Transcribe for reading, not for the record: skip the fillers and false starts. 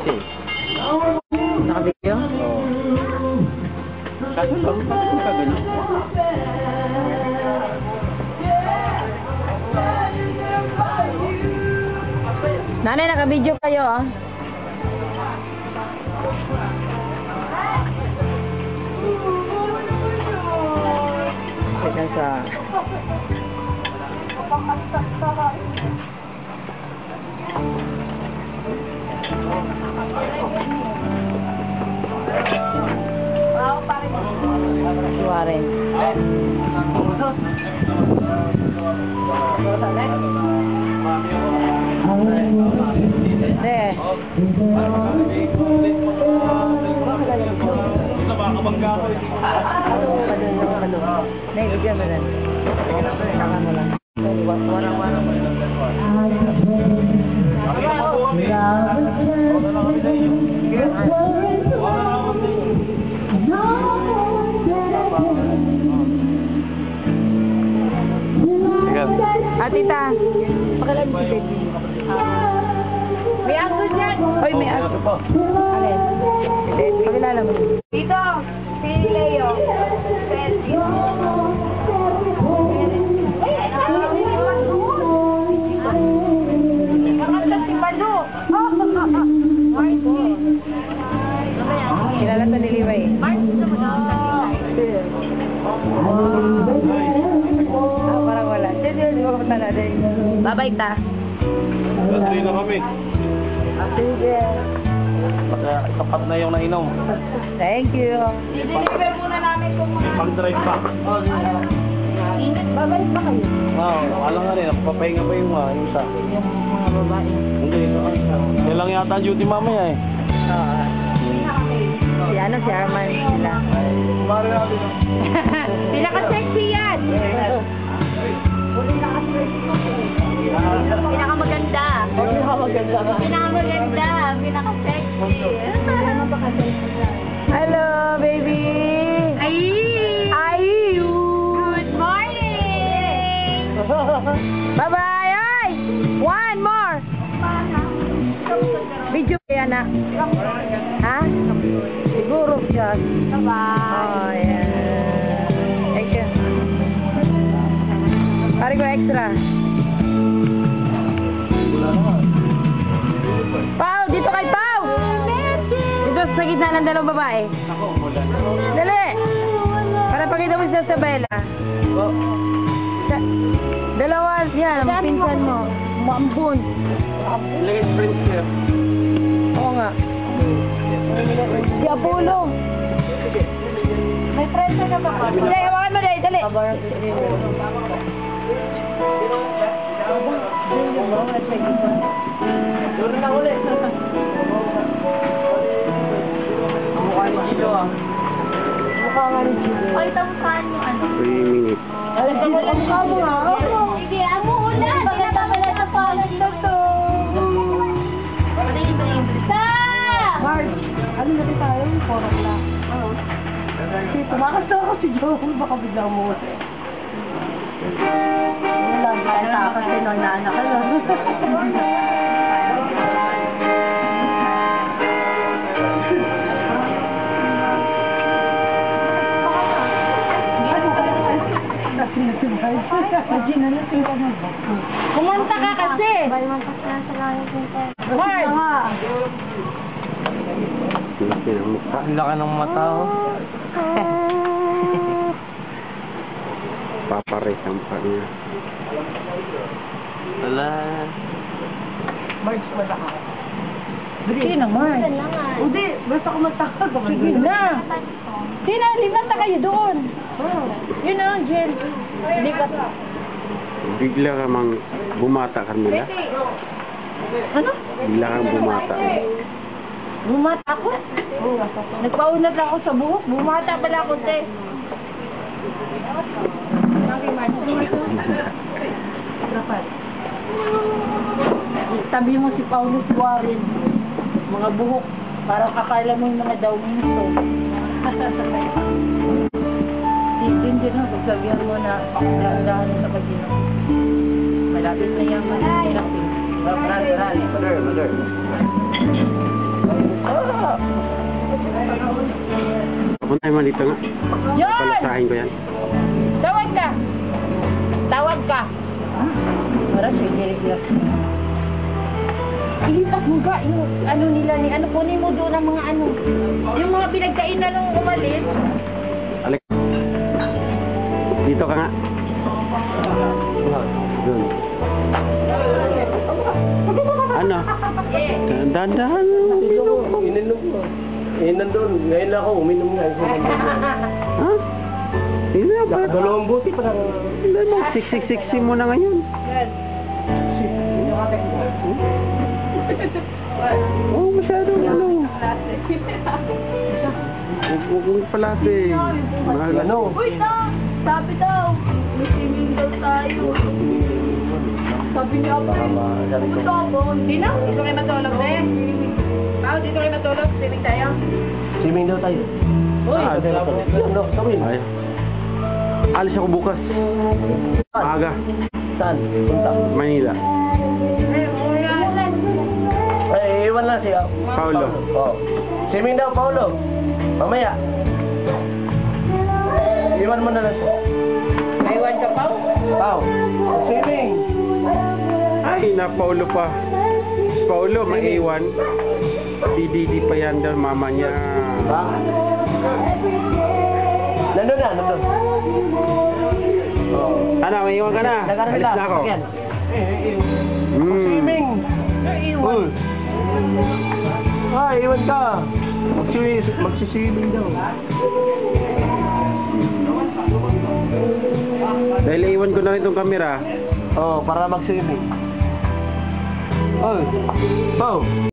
siya eh. Naka-video? Oo. Kaso lang, bakit mo kaganyan? Nanay, naka-video kayo ah. Kaya sa... Suwarin. Kabangga ko eh. Naibigyan mo rin. Kaka mo lang. Warang-warang mo lang. Tita, pakilan mo si baby. May aso dyan. Hoy, may aso. Alin? Pakilala mo. Dito, si Leo. Nakanta si Malu. Kilala sa niliwa eh. Parang wala. Bye-bye ta. Tuloy na kami. Sige. Baka tapat na yung nainom. Thank you. I-deliver muna namin kung May pang-drive pa. init. Babalik pa kayo. Oo, alam nga rin. Napapahinga pa yung isa. Yung mga babae. Hindi. Yan lang yata ang duty mamaya eh. Oo. Si ano, si Arman sila. Pinaka-sexy yan. Pinakamaganda. Pinakamaganda. Pinaka-sexy. Hello, baby. Ay! Ay! Good morning! Bye-bye! Ay! One more! Video kaya na. Ha? Siguro siya. Bye-bye. Oh, yeah. Thank you. Pari ko extra. Pau! Dito kay Pau! Dito sa gitna ng dalawang babae. Dali! Para pakita mo siya sa Bella. Dalawa yan, ang pinsan mo. Maambun. Ilagay sprint siya. Oo nga. Si Apollo. May pressure na ba ka? Dali, hawakan mo dali, dali. Doon na ulit. Ang mukha ni Gio ah. Mukha nga rin siya. Ay, tamukaan yung ano. 3 minutes. Alam mo, ang mukha mo nga. Sige, ang muna. Pinapamala na palas na to. Sa! Marge, ano na rin tayo? Korok na. Tumakas ako si Joe. Baka bigla mo. Wala, bata kasi nung naanak ka lang. Pumunta ka kasi. Marge! Ang laki ng mata oh. Papares ang pa niya. Wala. Marge, malaka. Sige na, Marge. Hindi, basta kumatakot. Sige na. Sina, lipat na kayo doon. Yun na, Jen. Hindi ka. Bigla ka mang bumata ka nila. Ano? Bigla kang bumata. Bumata ako? Nagpaunat ako sa buhok. Bumata pala ako, te. Tabi mo si Paulo Suarez. Mga buhok. Parang akala mo yung mga Dawminto. Hindi na. Pagsabihan mo na dahan-dahan sa pagino. Malapit na yan. Malapit. Mother. Papunta naman dito nga. Yan! Palasahin ko yan. Tawag ka! Tawag ka! Para sige, relax. Ilipat mo ga yung ano nila ni ano, kunin mo doon ang mga ano. Yung mga pinagkainan nung umalis. Alex. Dito ka nga. Doon. Ano? Dandahan. Ininom ko. Nandun. Ngayon lang ako, uminom nga. Ha? Hindi na ba? Dalawang buti pa lang. Hindi mo. Siksi mo na ngayon. Oh, masyadong ano. Huwag mong palate. Mahal. Ano? Uy, sabi daw, may swimming daw tayo. Sabi niya ako, pumunta ako. Sino? Dito kayo matulog eh. Pao, dito kayo matulog. Swimming tayo. Swimming daw tayo. Uy, Ano? Tawin. Ay. Alis ako bukas. Maaga. Saan? Punta. Manila. Ay, iwan lang siya. Paulo. Oo. Swimming daw, Paulo. Mamaya. Iwan mo na lang siya. Maiwan ka, Pao? Pau. Swimming. Ay, na Paulo pa. Paulo, maiwan. Didi pa yan daw, mama niya. Ha? Nandun na, nandun. Oh. Ano, maiwan ka na? Alis na ako. Swimming. Uy. Ay, iwan ka. Magsiswimming daw. Dahil iwan ko na rin itong camera. Oh, para mag-swimming. Oy. Oh.